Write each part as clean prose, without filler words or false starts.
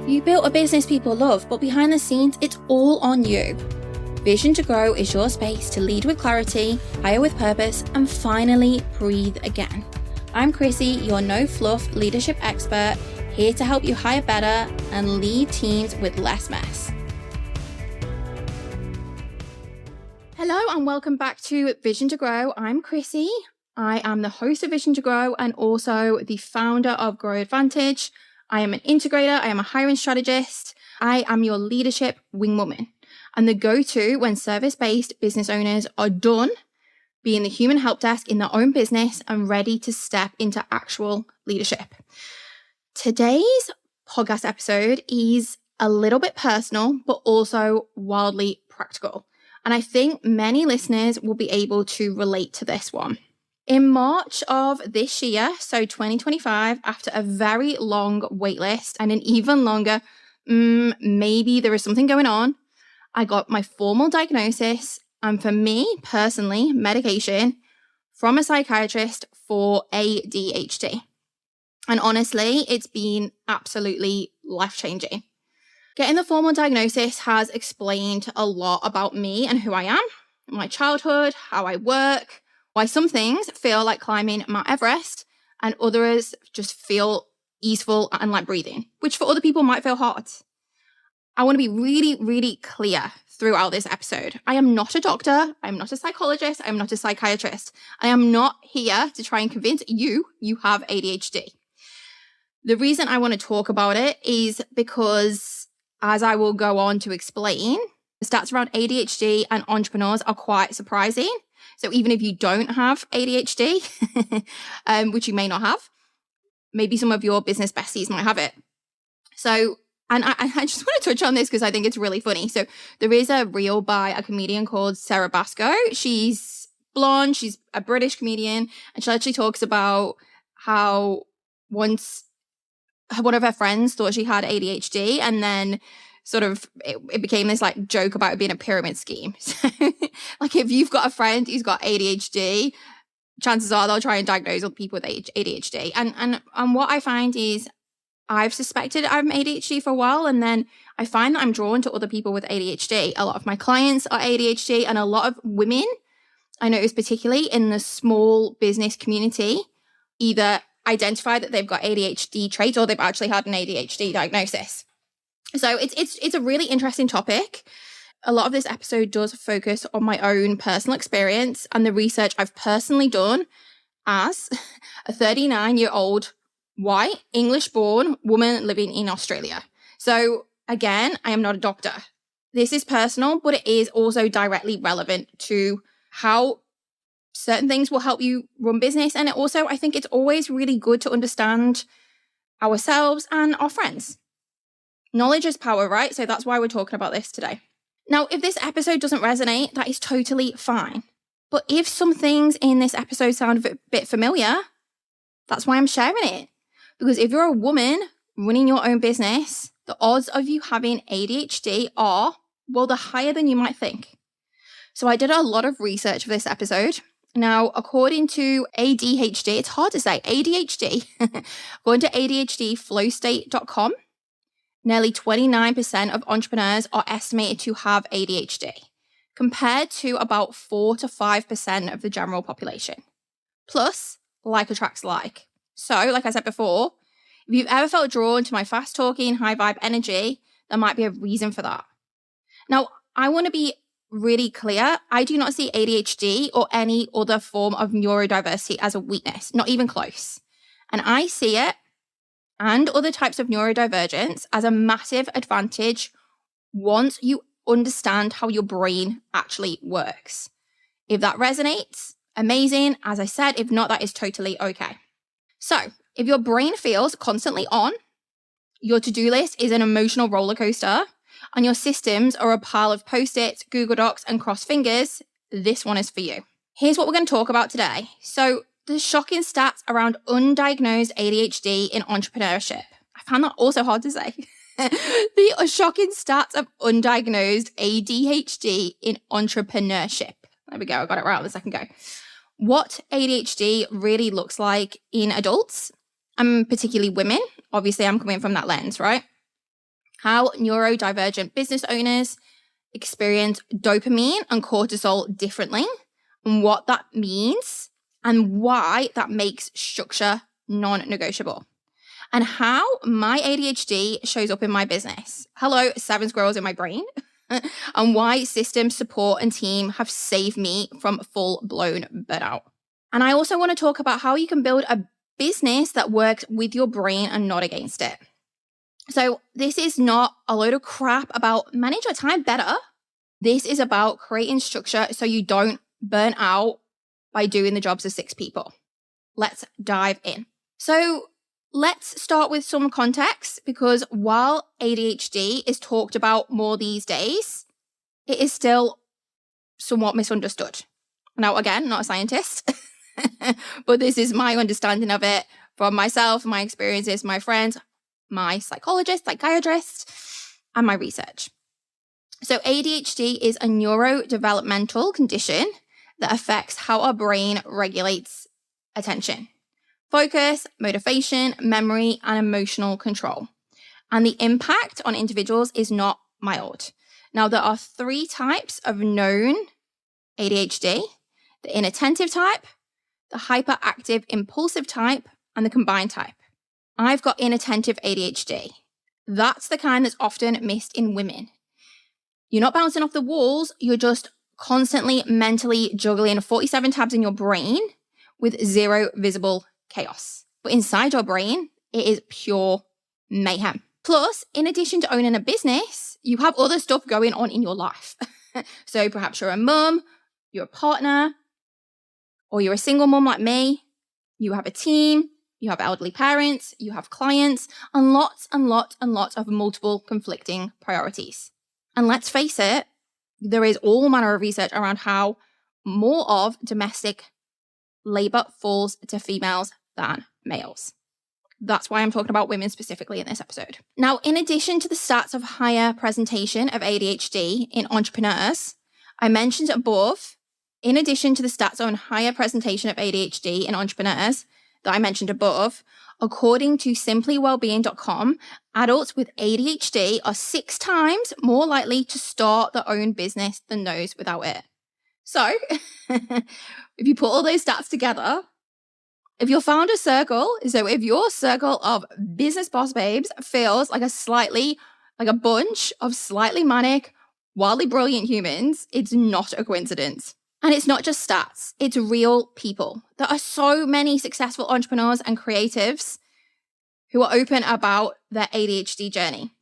You built a business people love, but behind the scenes, it's all on you. Vision to Grow is your space to lead with clarity, hire with purpose, and finally breathe again. I'm Chrissy, your no fluff leadership expert, here to help you hire better and lead teams with less mess. Hello and welcome back to Vision to Grow. I'm Chrissy. I am the host of Vision to Grow and also the founder of Grow Advantage. I am an integrator. I am a hiring strategist. I am your leadership wingwoman and the go-to when service-based business owners are done being the human help desk in their own business and ready to step into actual leadership. Today's podcast episode is a little bit personal, but also wildly practical. And I think many listeners will be able to relate to this one. In March of this year, so 2025, after a very long waitlist and an even longer, maybe there is something going on, I got my formal diagnosis and for me personally, medication from a psychiatrist for ADHD. And honestly, it's been absolutely life-changing. Getting the formal diagnosis has explained a lot about me and who I am, my childhood, how I work, why some things feel like climbing Mount Everest and others just feel easeful and like breathing, which for other people might feel hard. I want to be really, really clear throughout this episode. I am not a doctor. I'm not a psychologist. I'm not a psychiatrist. I am not here to try and convince you have ADHD. The reason I want to talk about it is because, as I will go on to explain, the stats around ADHD and entrepreneurs are quite surprising. So even if you don't have ADHD, which you may not have, maybe some of your business besties might have it. So, and I just want to touch on this because I think it's really funny. So there is a reel by a comedian called Sarah Basco. She's blonde. She's a British comedian. And she actually talks about how once one of her friends thought she had ADHD and then sort of it became this like joke about it being a pyramid scheme. So like if you've got a friend who's got ADHD, chances are they'll try and diagnose other people with ADHD. And what I find is I've suspected I'm ADHD for a while, and then I find that I'm drawn to other people with ADHD. A lot of my clients are ADHD, and a lot of women, I notice particularly in the small business community, either identify that they've got ADHD traits or they've actually had an ADHD diagnosis. So it's a really interesting topic. A lot of this episode does focus on my own personal experience and the research I've personally done as a 39-year-old white English-born woman living in Australia. So again, I am not a doctor. This is personal, but it is also directly relevant to how certain things will help you run business. And also, I think it's always really good to understand ourselves and our friends. Knowledge is power, right? So that's why we're talking about this today. Now, if this episode doesn't resonate, that is totally fine. But if some things in this episode sound a bit familiar, that's why I'm sharing it. Because if you're a woman running your own business, the odds of you having ADHD are, well, they're higher than you might think. So I did a lot of research for this episode. Now, according to ADHD, it's hard to say, ADHD, according to ADHDflowstate.com, nearly 29% of entrepreneurs are estimated to have ADHD, compared to about 4 to 5% of the general population. Plus, like attracts like. So, like I said before, if you've ever felt drawn to my fast-talking, high-vibe energy, there might be a reason for that. Now, I want to be really clear. I do not see ADHD or any other form of neurodiversity as a weakness, not even close. And I see it and other types of neurodivergence as a massive advantage once you understand how your brain actually works. If that resonates, amazing. As I said, if not, that is totally okay. So if your brain feels constantly on, your to-do list is an emotional roller coaster, and your systems are a pile of Post-its, Google Docs, and crossed fingers, this one is for you. Here's what we're going to talk about today. So the shocking stats around undiagnosed ADHD in entrepreneurship. I found that also hard to say. The shocking stats of undiagnosed ADHD in entrepreneurship. There we go. I got it right a second ago. What ADHD really looks like in adults, and particularly women. Obviously, I'm coming from that lens, right? how neurodivergent business owners experience dopamine and cortisol differently, and what that means, and why that makes structure non-negotiable, and how my ADHD shows up in my business. Hello, 7 squirrels in my brain. And why systems, support, and team have saved me from full-blown burnout. And I also want to talk about how you can build a business that works with your brain and not against it. So this is not a load of crap about manage your time better. This is about creating structure so you don't burn out by doing the jobs of 6 people. Let's dive in. So let's start with some context, because while ADHD is talked about more these days, it is still somewhat misunderstood. Now, again, not a scientist, but this is my understanding of it from myself, my experiences, my friends, my psychologist, psychiatrist, and my research. So ADHD is a neurodevelopmental condition that affects how our brain regulates attention, focus, motivation, memory, and emotional control. And the impact on individuals is not mild. Now, there are 3 types of known ADHD: the inattentive type, the hyperactive impulsive type, and the combined type. I've got inattentive ADHD. That's the kind that's often missed in women. You're not bouncing off the walls, you're just constantly mentally juggling 47 tabs in your brain with 0 visible chaos. But inside your brain, it is pure mayhem. Plus, in addition to owning a business, you have other stuff going on in your life. So perhaps you're a mum, you're a partner, or you're a single mum like me. You have a team, you have elderly parents, you have clients, and lots of multiple conflicting priorities. And let's face it, there is all manner of research around how more of domestic labor falls to females than males. That's why I'm talking about women specifically in this episode. Now, in addition to the stats of higher presentation of ADHD in entrepreneurs, I mentioned above, in addition to the stats on higher presentation of ADHD in entrepreneurs that I mentioned above, according to simplywellbeing.com, adults with ADHD are 6 times more likely to start their own business than those without it. So, if you put all those stats together, if your founder circle, so if your circle of business boss babes feels like a bunch of slightly manic, wildly brilliant humans, it's not a coincidence. And it's not just stats, it's real people. There are so many successful entrepreneurs and creatives who are open about their ADHD journey.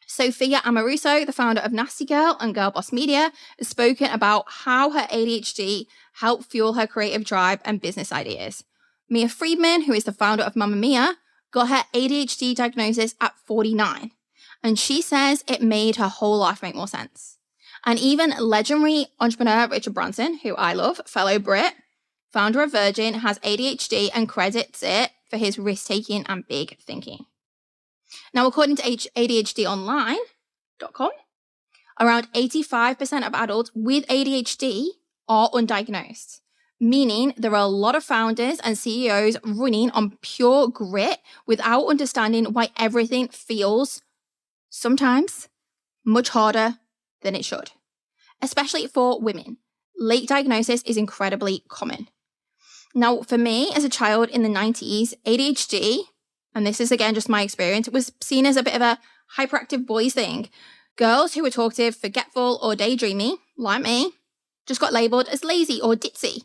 Sophia Amoruso, the founder of Nasty Girl and Girl Boss Media, has spoken about how her ADHD helped fuel her creative drive and business ideas. Mia Friedman, who is the founder of Mamma Mia, got her ADHD diagnosis at 49. And she says it made her whole life make more sense. And even legendary entrepreneur Richard Branson, who I love, fellow Brit, founder of Virgin, has ADHD and credits it for his risk-taking and big thinking. Now, according to ADHDonline.com, around 85% of adults with ADHD are undiagnosed, meaning there are a lot of founders and CEOs running on pure grit without understanding why everything feels sometimes much harder than it should, especially for women. Late diagnosis is incredibly common. Now, for me, as a child in the 90s, ADHD, and this is again just my experience, was seen as a bit of a hyperactive boys thing. Girls who were talkative, forgetful, or daydreamy, like me, just got labelled as lazy or ditzy.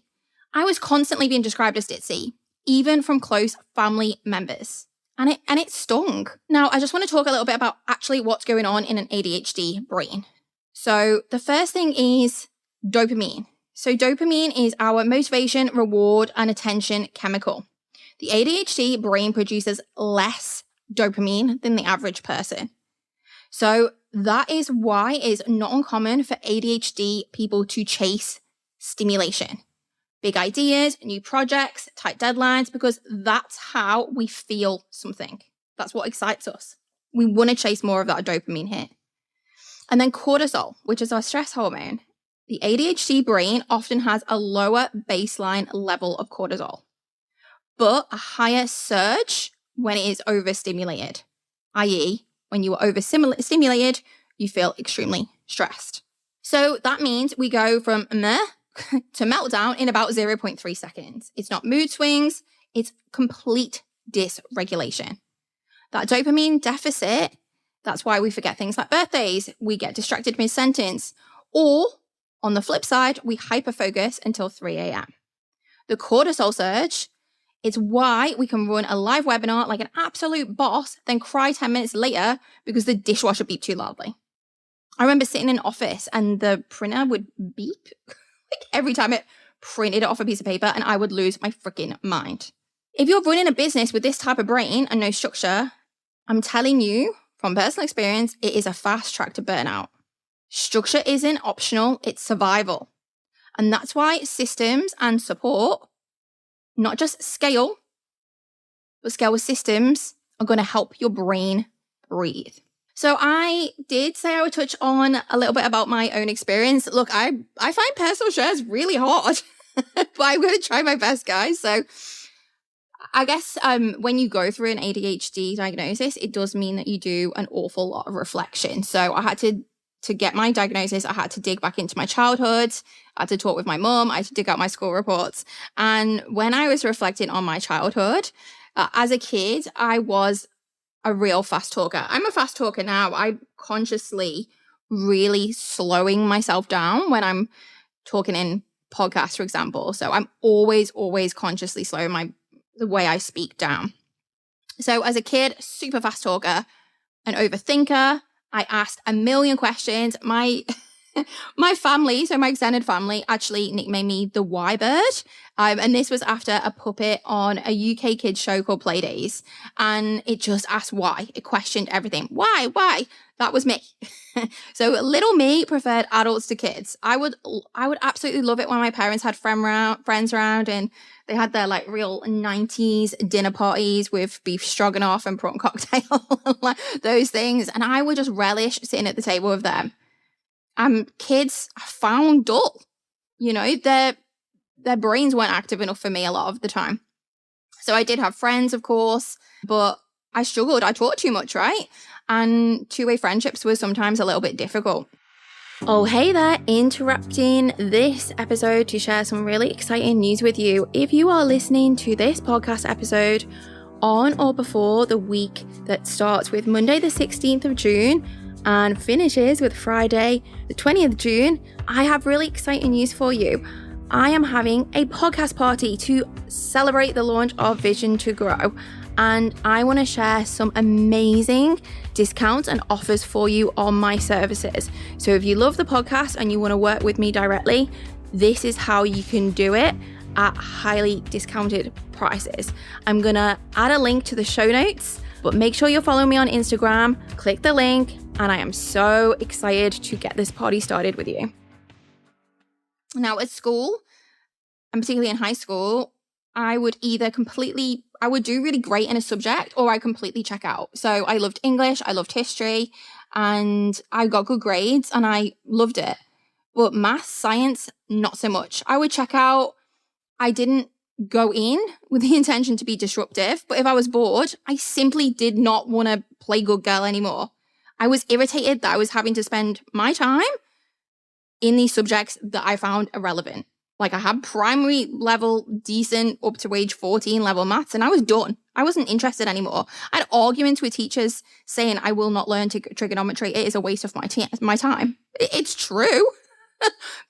I was constantly being described as ditzy, even from close family members. And it stung. Now, I just want to talk a little bit about actually what's going on in an ADHD brain. So the first thing is dopamine. So dopamine is our motivation, reward, and attention chemical. The ADHD brain produces less dopamine than the average person. So that is why it's not uncommon for ADHD people to chase stimulation. Big ideas, new projects, tight deadlines, because that's how we feel something. That's what excites us. We want to chase more of that dopamine hit. And then cortisol, which is our stress hormone. The ADHD brain often has a lower baseline level of cortisol, but a higher surge when it is overstimulated, i.e. When you are overstimulated, you feel extremely stressed. So that means we go from meh to meltdown in about 0.3 seconds. It's not mood swings, it's complete dysregulation. That dopamine deficit, that's why we forget things like birthdays, we get distracted mid-sentence, or on the flip side, we hyperfocus until 3 a.m. The cortisol surge, it's why we can run a live webinar like an absolute boss, then cry 10 minutes later because the dishwasher beeped too loudly. I remember sitting in an office and the printer would beep like every time it printed it off a piece of paper, and I would lose my freaking mind. If you're running a business with this type of brain and no structure, I'm telling you from personal experience, it is a fast track to burnout. Structure isn't optional, it's survival. And that's why systems and support, not just scale, but scale with systems, are going to help your brain breathe. So I did say I would touch on a little bit about my own experience. Look, I find personal shares really hard, but I'm going to try my best, guys. So I guess when you go through an ADHD diagnosis, it does mean that you do an awful lot of reflection. So I had to get my diagnosis, I had to dig back into my childhood. I had to talk with my mum. I had to dig out my school reports. And when I was reflecting on my childhood, as a kid, I was a real fast talker. I'm a fast talker now. I'm consciously really slowing myself down when I'm talking in podcasts, for example. So I'm always consciously slowing the way I speak down. So as a kid, super fast talker, an overthinker. I asked a million questions. My family, so my extended family, actually nicknamed me the Y Bird. And this was after a puppet on a UK kids show called Playdays. And it just asked why. It questioned everything. Why? That was me. So little me preferred adults to kids. I would absolutely love it when my parents had friends around and they had their like real 90s dinner parties with beef stroganoff and prawn cocktail, like those things. And I would just relish sitting at the table with them. Kids I found dull. You know, their brains weren't active enough for me a lot of the time. So I did have friends, of course, but I struggled. I talked too much, right? And two-way friendships were sometimes a little bit difficult. Oh, hey there, interrupting this episode to share some really exciting news with you. If you are listening to this podcast episode on or before the week that starts with Monday the 16th of June and finishes with Friday the 20th of June, I have really exciting news for you. I am having a podcast party to celebrate the launch of Vision to Grow, and I want to share some amazing discounts and offers for you on my services. So if you love the podcast and you want to work with me directly, this is how you can do it at highly discounted prices. I'm going to add a link to the show notes, but make sure you're following me on Instagram, click the link, and I am so excited to get this party started with you. Now at school, and particularly in high school, I would do really great in a subject or I completely check out. So I loved English, I loved history, and I got good grades and I loved it. But math, science, not so much. I would check out. I didn't go in with the intention to be disruptive, but if I was bored, I simply did not want to play good girl anymore. I was irritated that I was having to spend my time in these subjects that I found irrelevant. Like I had primary level, decent, up to age 14 level maths, and I was done. I wasn't interested anymore. I had arguments with teachers saying I will not learn trigonometry. It is a waste of my time. It's true.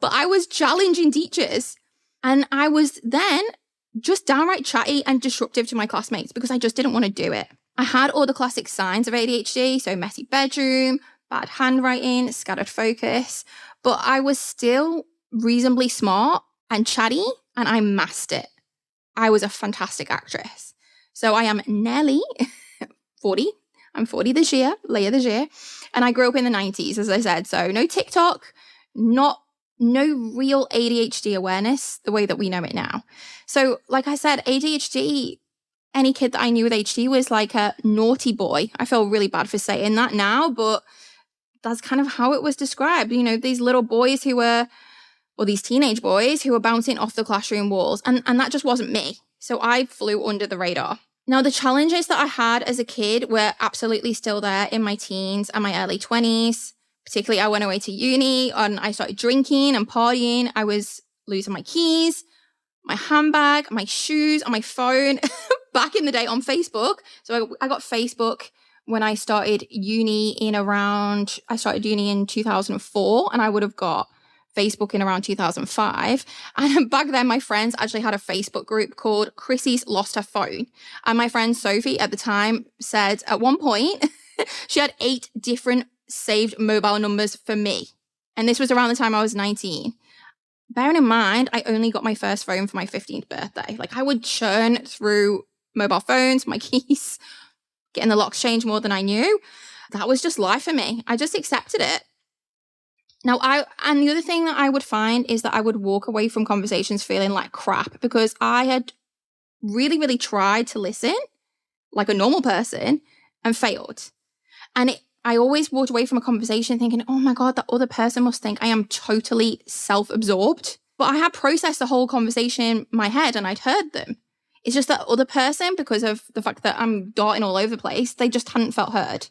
But I was challenging teachers, and I was then just downright chatty and disruptive to my classmates because I just didn't want to do it. I had all the classic signs of ADHD, so messy bedroom, bad handwriting, scattered focus, but I was still reasonably smart and chatty, and I masked it. I was a fantastic actress. So I am nearly 40. I'm 40 later this year, and I grew up in the 90s, as I said. So no TikTok, no real ADHD awareness the way that we know it now. So like I said, ADHD, any kid that I knew with ADHD was like a naughty boy. I feel really bad for saying that now, but that's kind of how it was described. You know, these little boys or these teenage boys who were bouncing off the classroom walls. And that just wasn't me. So I flew under the radar. Now, the challenges that I had as a kid were absolutely still there in my teens and my early 20s. Particularly, I went away to uni and I started drinking and partying. I was losing my keys, my handbag, my shoes, and my phone back in the day on Facebook. So I got Facebook when I started uni I started uni in 2004, and I would have got Facebook in around 2005. And back then, my friends actually had a Facebook group called Chrissy's Lost Her Phone. And my friend Sophie at the time said at one point, she had 8 different saved mobile numbers for me. And this was around the time I was 19. Bearing in mind, I only got my first phone for my 15th birthday. Like, I would churn through mobile phones, my keys, getting the locks changed more than I knew. That was just life for me. I just accepted it. Now, the other thing that I would find is that I would walk away from conversations feeling like crap because I had really, really tried to listen like a normal person and failed. And I always walked away from a conversation thinking, oh my God, that other person must think I am totally self-absorbed. But I had processed the whole conversation in my head and I'd heard them. It's just that other person, because of the fact that I'm darting all over the place, they just hadn't felt heard.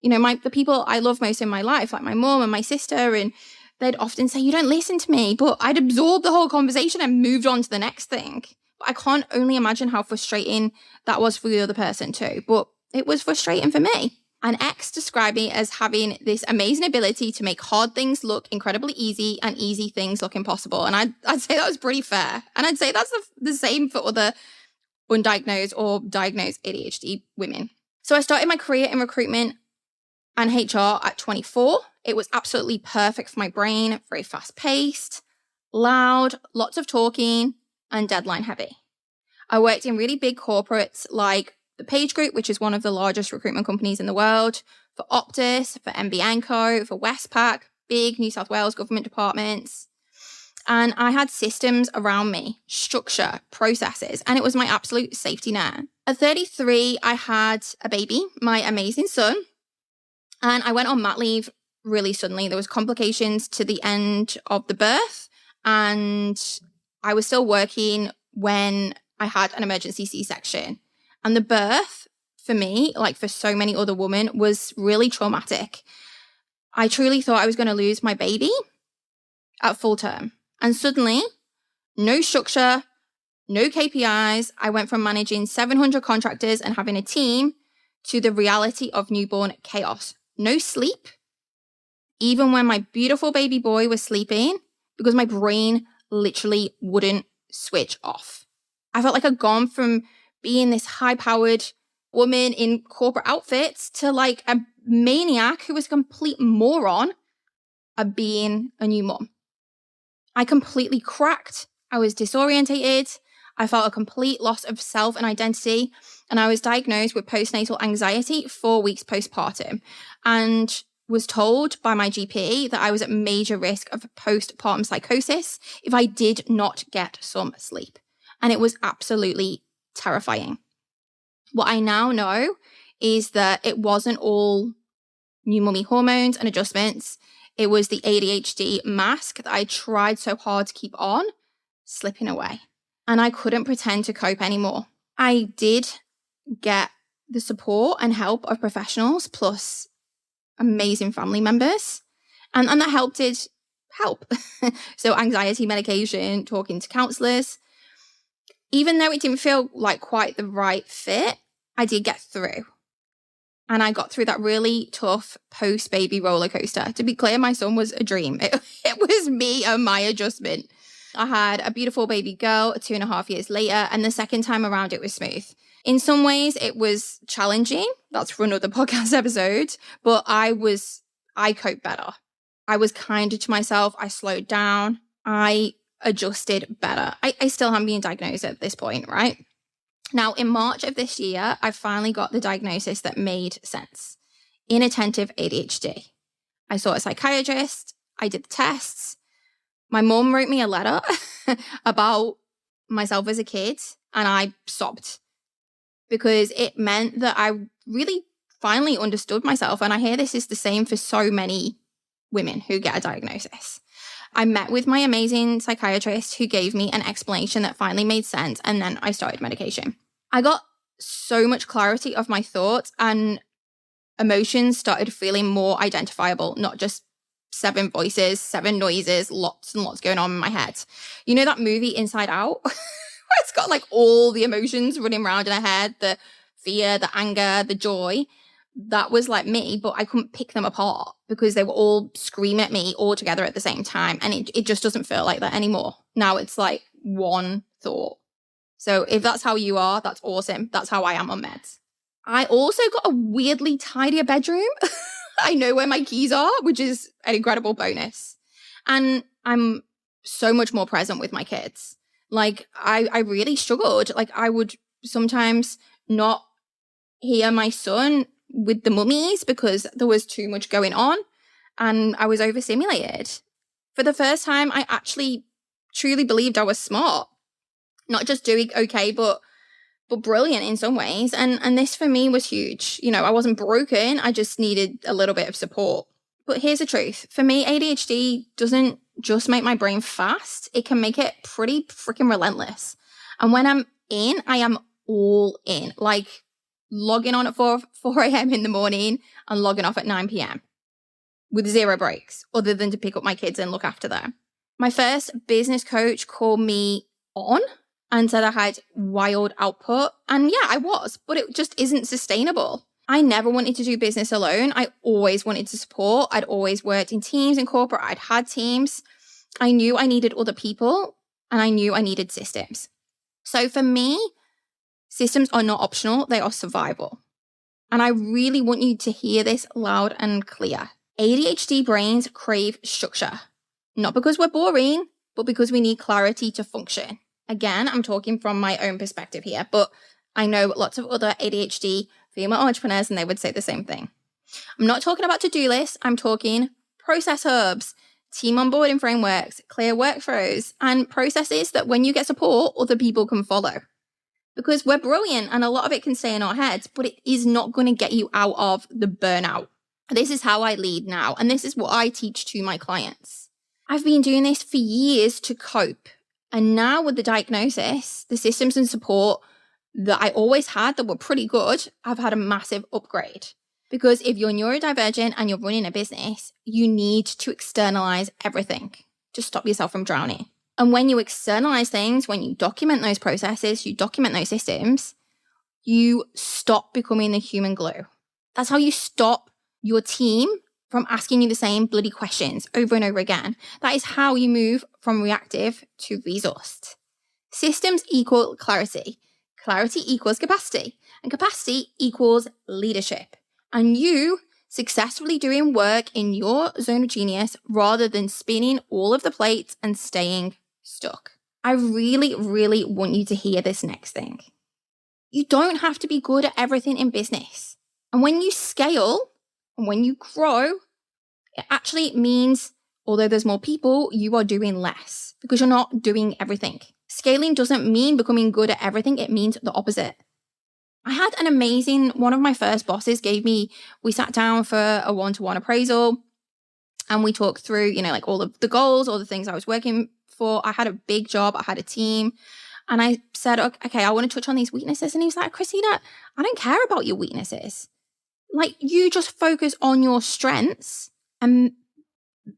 You know, the people I love most in my life, like my mom and my sister, and they'd often say, you don't listen to me. But I'd absorbed the whole conversation and moved on to the next thing. But I can't only imagine how frustrating that was for the other person too. But it was frustrating for me. An ex described me as having this amazing ability to make hard things look incredibly easy and easy things look impossible. And I'd say that was pretty fair. And I'd say that's the same for other undiagnosed or diagnosed ADHD women. So I started my career in recruitment and HR at 24. It was absolutely perfect for my brain, very fast paced, loud, lots of talking, and deadline heavy. I worked in really big corporates like the Page Group, which is one of the largest recruitment companies in the world, for Optus, for MB & Co, for Westpac, big New South Wales government departments. And I had systems around me, structure, processes, and it was my absolute safety net. At 33, I had a baby, my amazing son, and I went on mat leave really suddenly. There was complications to the end of the birth, and I was still working when I had an emergency C-section. And the birth, for me, like for so many other women, was really traumatic. I truly thought I was going to lose my baby at full term. And suddenly, no structure, no KPIs. I went from managing 700 contractors and having a team to the reality of newborn chaos. No sleep, even when my beautiful baby boy was sleeping, because my brain literally wouldn't switch off. I felt like I'd gone from being this high-powered woman in corporate outfits to like a maniac who was a complete moron at being a new mom. I completely cracked. I was disorientated. I felt a complete loss of self and identity. And I was diagnosed with postnatal anxiety 4 weeks postpartum and was told by my GP that I was at major risk of postpartum psychosis if I did not get some sleep. And it was absolutely terrifying. What I now know is that it wasn't all new mummy hormones and adjustments. It was the ADHD mask that I tried so hard to keep on slipping away. And I couldn't pretend to cope anymore. I did get the support and help of professionals plus amazing family members. And that help did help. So anxiety medication, talking to counselors. Even though it didn't feel like quite the right fit, I did get through. And I got through that really tough post-baby roller coaster. To be clear, my son was a dream. It was me and my adjustment. I had a beautiful baby girl 2.5 years later, and the second time around it was smooth. In some ways, it was challenging. That's for another podcast episode. But I coped better. I was kinder to myself. I slowed down. I adjusted better. I still haven't been diagnosed at this point, right? Now, in March of this year, I finally got the diagnosis that made sense. Inattentive ADHD. I saw a psychiatrist. I did the tests. My mom wrote me a letter about myself as a kid, and I sobbed because it meant that I really finally understood myself. And I hear this is the same for so many women who get a diagnosis. I met with my amazing psychiatrist who gave me an explanation that finally made sense, and then I started medication. I got so much clarity of my thoughts, and emotions started feeling more identifiable, not just 7 voices, 7 noises, lots and lots going on in my head. You know that movie Inside Out? Where it's got like all the emotions running around in our head, the fear, the anger, the joy. That was like me, but I couldn't pick them apart because they were all screaming at me all together at the same time. And it just doesn't feel like that anymore. Now it's like one thought. So if that's how you are, that's awesome. That's how I am on meds. I also got a weirdly tidier bedroom. I know where my keys are, which is an incredible bonus. And I'm so much more present with my kids. Like I really struggled. Like I would sometimes not hear my son with the mummies because there was too much going on and I was overstimulated. For the first time, I actually truly believed I was smart, not just doing okay, but brilliant in some ways. And this for me was huge. You know, I wasn't broken. I just needed a little bit of support. But here's the truth. For me, ADHD doesn't just make my brain fast. It can make it pretty freaking relentless. And when I'm in, I am all in. Like logging on at 4 a.m. in the morning and logging off at 9 p.m. with 0 breaks other than to pick up my kids and look after them. My first business coach called me on and said I had wild output. And yeah, I was, but it just isn't sustainable. I never wanted to do business alone. I always wanted to support. I'd always worked in teams in corporate. I'd had teams. I knew I needed other people and I knew I needed systems. So for me, systems are not optional. They are survival. And I really want you to hear this loud and clear. ADHD brains crave structure, not because we're boring, but because we need clarity to function. Again, I'm talking from my own perspective here, but I know lots of other ADHD female entrepreneurs and they would say the same thing. I'm not talking about to-do lists. I'm talking process hubs, team onboarding frameworks, clear workflows, and processes that when you get support, other people can follow. Because we're brilliant and a lot of it can stay in our heads, but it is not going to get you out of the burnout. This is how I lead now, and this is what I teach to my clients. I've been doing this for years to cope. And now with the diagnosis, the systems and support that I always had that were pretty good, I've had a massive upgrade. Because if you're neurodivergent and you're running a business, you need to externalize everything to stop yourself from drowning. And when you externalize things, when you document those processes, you document those systems, you stop becoming the human glue. That's how you stop your team from asking you the same bloody questions over and over again. That is how you move from reactive to resourced. Systems equal clarity. Clarity equals capacity. And capacity equals leadership. And you successfully doing work in your zone of genius rather than spinning all of the plates and staying stuck. I really, really want you to hear this next thing. You don't have to be good at everything in business. And when you scale and when you grow, it actually means, although there's more people, you are doing less because you're not doing everything. Scaling doesn't mean becoming good at everything. It means the opposite. I had an amazing, one of my first bosses we sat down for a one-to-one appraisal and we talked through, like all of the goals, all the things I was working for. I had a big job. I had a team. And I said, okay, I want to touch on these weaknesses. And he was like, Christina, I don't care about your weaknesses. Like, you just focus on your strengths and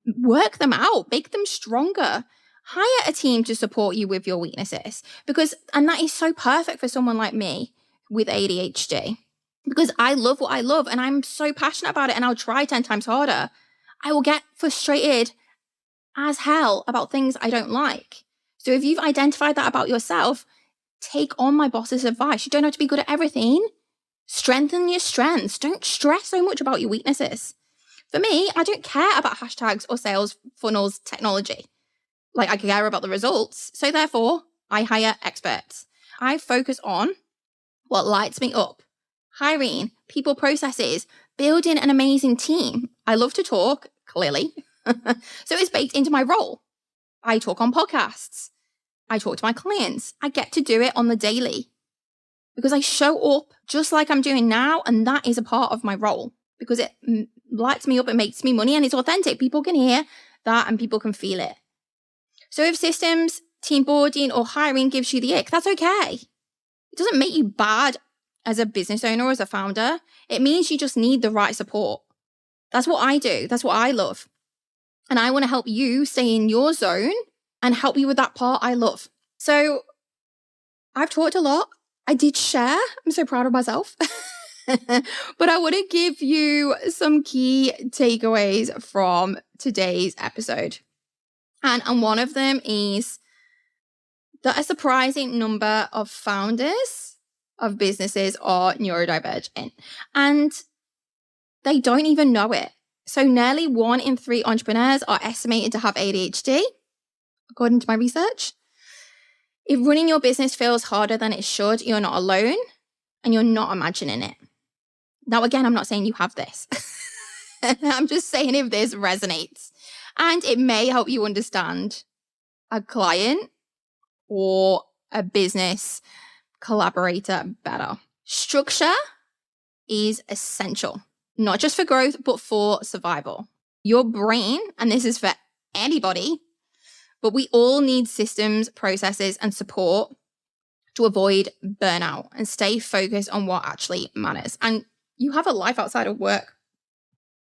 work them out, make them stronger. Hire a team to support you with your weaknesses and that is so perfect for someone like me with ADHD because I love what I love and I'm so passionate about it and I'll try 10 times harder. I will get frustrated as hell about things I don't like. So if you've identified that about yourself, take on my boss's advice. You don't have to be good at everything. Strengthen your strengths. Don't stress so much about your weaknesses. For me, I don't care about hashtags or sales funnels technology. Like, I care about the results. So therefore, I hire experts. I focus on what lights me up. Hiring, people processes, building an amazing team. I love to talk, clearly. So it's baked into my role. I talk on podcasts. I talk to my clients. I get to do it on the daily because I show up just like I'm doing now. And that is a part of my role because it lights me up. It makes me money and it's authentic. People can hear that and people can feel it. So if systems, team boarding or hiring gives you the ick, that's okay. It doesn't make you bad as a business owner or as a founder, it means you just need the right support. That's what I do. That's what I love. And I want to help you stay in your zone and help you with that part I love. So I've talked a lot. I did share. I'm so proud of myself. But I want to give you some key takeaways from today's episode. And one of them is that a surprising number of founders of businesses are neurodivergent. And they don't even know it. So nearly 1 in 3 entrepreneurs are estimated to have ADHD, according to my research. If running your business feels harder than it should, you're not alone and you're not imagining it. Now, again, I'm not saying you have this. I'm just saying if this resonates. And it may help you understand a client or a business collaborator better. Structure is essential, not just for growth, but for survival. Your brain, and this is for anybody, but we all need systems, processes, and support to avoid burnout and stay focused on what actually matters. And you have a life outside of work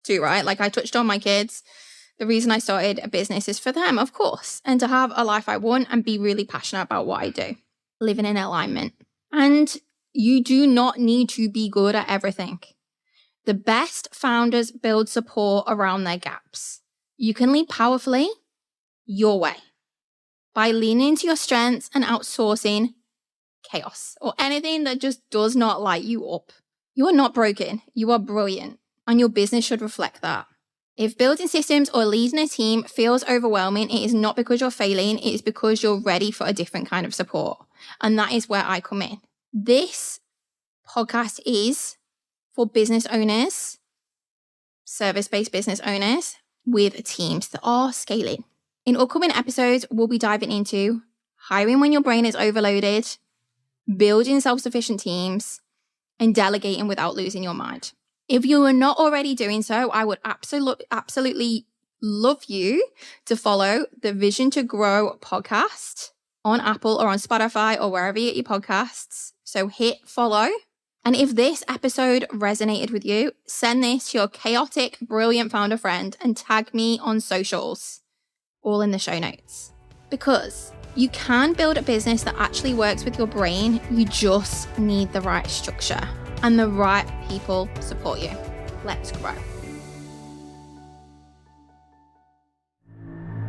too, right? Like I touched on my kids. The reason I started a business is for them, of course, and to have a life I want and be really passionate about what I do, living in alignment. And you do not need to be good at everything. The best founders build support around their gaps. You can lead powerfully your way by leaning into your strengths and outsourcing chaos or anything that just does not light you up. You are not broken. You are brilliant. And your business should reflect that. If building systems or leading a team feels overwhelming, it is not because you're failing. It is because you're ready for a different kind of support. And that is where I come in. This podcast is for business owners, service-based business owners with teams that are scaling. In upcoming episodes, we'll be diving into hiring when your brain is overloaded, building self-sufficient teams, and delegating without losing your mind. If you are not already doing so, I would absolutely love you to follow the Vision to Grow podcast on Apple or on Spotify or wherever you get your podcasts. So hit follow. And if this episode resonated with you, send this to your chaotic, brilliant founder friend and tag me on socials, all in the show notes. Because you can build a business that actually works with your brain. You just need the right structure and the right people support you. Let's grow.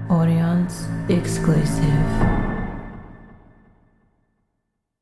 Audience exclusive.